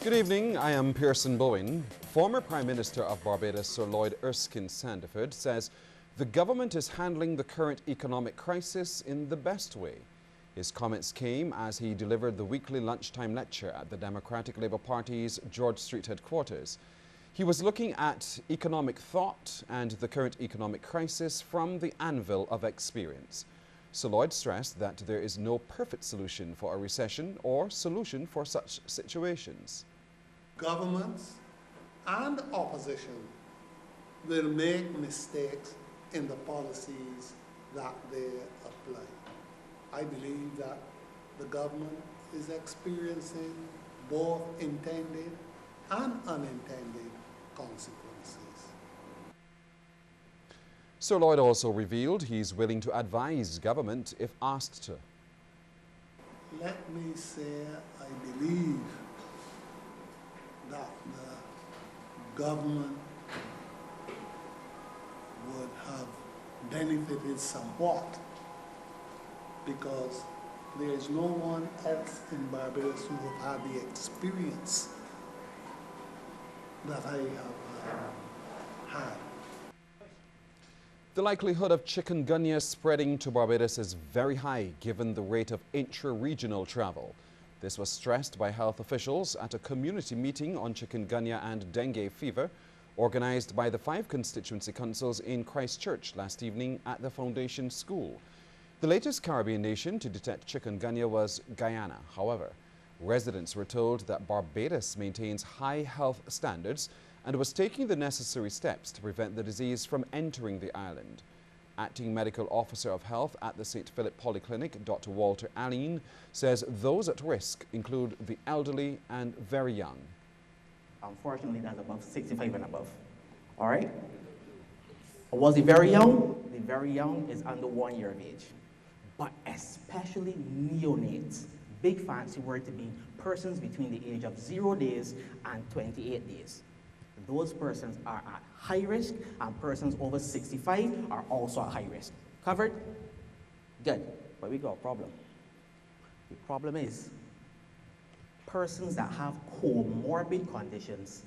Good evening, I am Pearson Bowen. Former Prime Minister of Barbados, Sir Lloyd Erskine Sandiford, says the government is handling the current economic crisis in the best way. His comments came as he delivered the weekly lunchtime lecture at the Democratic Labour Party's George Street headquarters. He was looking at economic thought and the current economic crisis from the anvil of experience. Sir Lloyd stressed that there is no perfect solution for a recession or solution for such situations. Governments and opposition will make mistakes in the policies that they apply. I believe that the government is experiencing both intended and unintended consequences. Sir Lloyd also revealed he's willing to advise government if asked to. Let me say I believe that the government would have benefited somewhat because there is no one else in Barbados who have had the experience that I have had. The likelihood of chikungunya spreading to Barbados is very high given the rate of intra-regional travel. This was stressed by health officials at a community meeting on chikungunya and dengue fever organized by the 5 constituency councils in Christchurch last evening at the Foundation School. The latest Caribbean nation to detect chikungunya was Guyana. However, residents were told that Barbados maintains high health standards and was taking the necessary steps to prevent the disease from entering the island. Acting Medical Officer of Health at the St. Philip Polyclinic, Dr. Walter Allen, says those at risk include the elderly and very young. Unfortunately, that's above 65 and above. All right? Was the very young? The very young is under 1 year of age. But especially neonates, big fancy word to mean persons between the age of 0 days and 28 days. Those persons are at high risk, and persons over 65 are also at high risk. Covered? Good. But we got a problem. The problem is persons that have comorbid conditions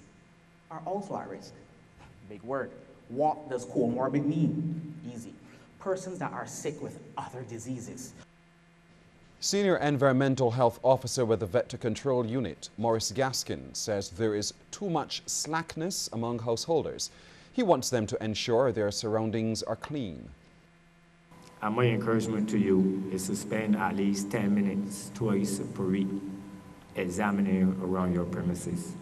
are also at risk. Big word. What does comorbid mean? Easy. Persons that are sick with other diseases. Senior Environmental Health Officer with the Vector Control Unit, Maurice Gaskin, says there is too much slackness among householders. He wants them to ensure their surroundings are clean. And my encouragement to you is to spend at least 10 minutes twice per week examining around your premises.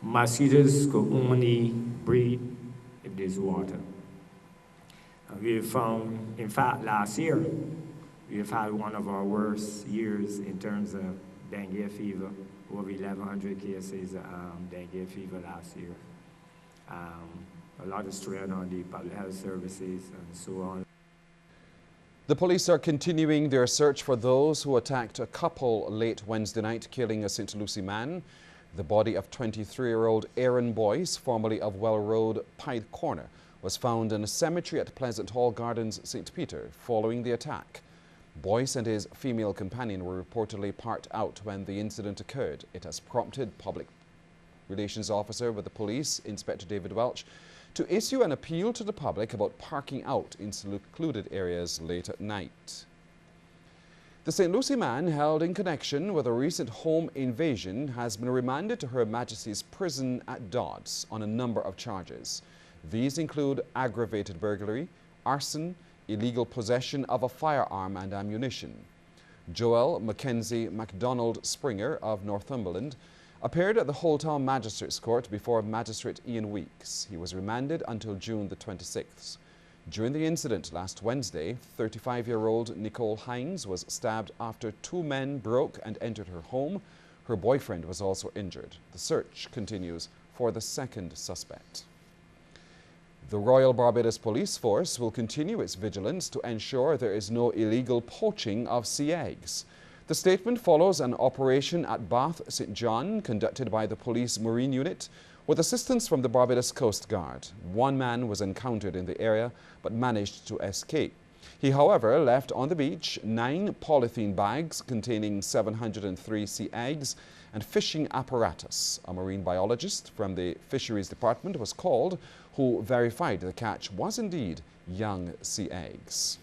Mosquitoes could only breed if there's water. And we have found, in fact, last year, we have had one of our worst years in terms of dengue fever, over 1,100 cases of dengue fever last year. A lot of strain on the public health services and so on. The police are continuing their search for those who attacked a couple late Wednesday night, killing a St. Lucie man. The body of 23-year-old Aaron Boyce, formerly of Well Road, Pythe Corner, was found in a cemetery at Pleasant Hall Gardens, St. Peter, following the attack. Boyce and his female companion were reportedly parked out when the incident occurred. It has prompted Public Relations Officer with the police, Inspector David Welch, to issue an appeal to the public about parking out in secluded areas late at night. The St. Lucie man held in connection with a recent home invasion has been remanded to Her Majesty's Prison at Dodds on a number of charges. These include aggravated burglary, arson, illegal possession of a firearm and ammunition. Joel Mackenzie MacDonald Springer of Northumberland appeared at the Holtown Magistrates Court before Magistrate Ian Weeks. He was remanded until June the 26th. During the incident last Wednesday, 35-year-old Nicole Hines was stabbed after 2 men broke and entered her home. Her boyfriend was also injured. The search continues for the 2nd suspect. The Royal Barbados Police Force will continue its vigilance to ensure there is no illegal poaching of sea eggs. The statement follows an operation at Bath St. John conducted by the Police Marine Unit with assistance from the Barbados Coast Guard. 1 man was encountered in the area but managed to escape. He, however, left on the beach 9 polythene bags containing 703 sea eggs and fishing apparatus. A marine biologist from the Fisheries Department was called, who verified the catch was indeed young sea eggs.